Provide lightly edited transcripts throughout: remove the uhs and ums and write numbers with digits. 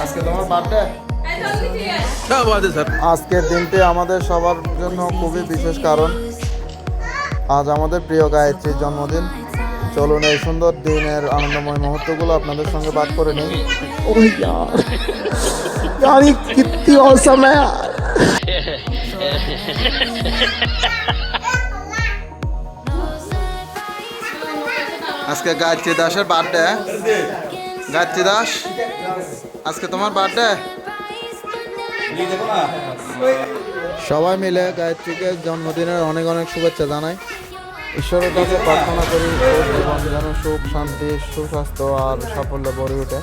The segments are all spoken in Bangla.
আজকে তোমার বার্থডে। আজকের দিনটি আমাদের সবার জন্য খুবই বিশেষ, কারণ আজ আমাদের প্রিয় গায়ত্রীর জন্মদিন। চলুন এই সুন্দর দিনের আনন্দময় মুহূর্তগুলো আপনাদের সঙ্গে ভাগ করে নিই। কিত্তি অসম यार। আজকে গায়ত্রী দাসের বার্থডে। গায়ত্রী দাস, আজকে তোমার বার্থডে। সবাই মিলে গায়ত্রীকে জন্মদিনের অনেক অনেক শুভেচ্ছা জানাই। ঈশ্বরের কাছে প্রার্থনা করি ওর জীবন যেন সুখ, শান্তি, সুস্বাস্থ্য আর সাফল্যে ভরে ওঠে।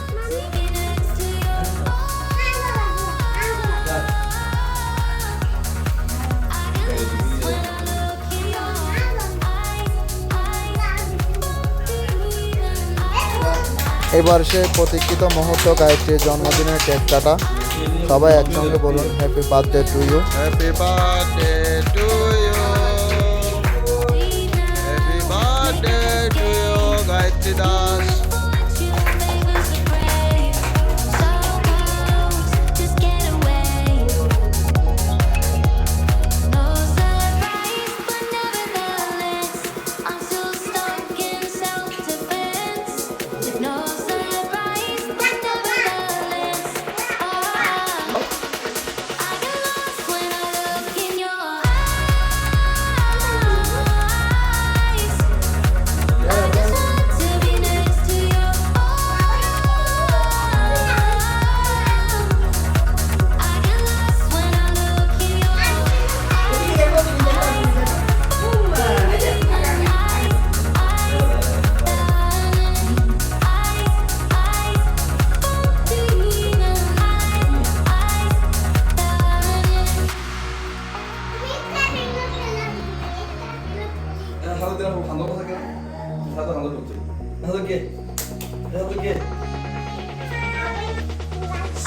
এবার সে প্রতীক্ষিত মুহূর্ত, গায়ত্রীর জন্মদিনের কেক কাটা। সবাই একসঙ্গে বলুন happy birthday to you. Happy birthday to you, happy birthday to you Gayatri Das.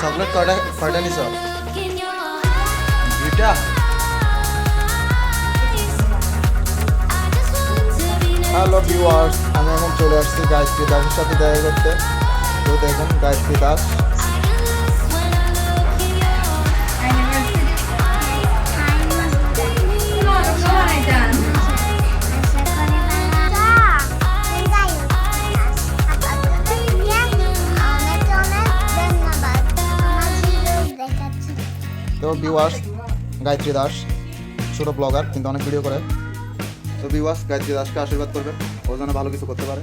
Chocolate কয়টা নিছ? দুইটা। হ্যালো ভিউয়ার্স, আমি এখন চলে আসছি গায়ত্রী দাসের সাথে দেখা করতে। তো দেখুন গায়ত্রী দাস। তো ভিউয়ার্স, গায়ত্রী দাস ছোট ব্লগার, কিন্তু অনেক ভিডিও করে। তো ভিউয়ার্স, গায়ত্রী দাসকে আশীর্বাদ করবেন, ও যেন ভালো কিছু করতে পারে।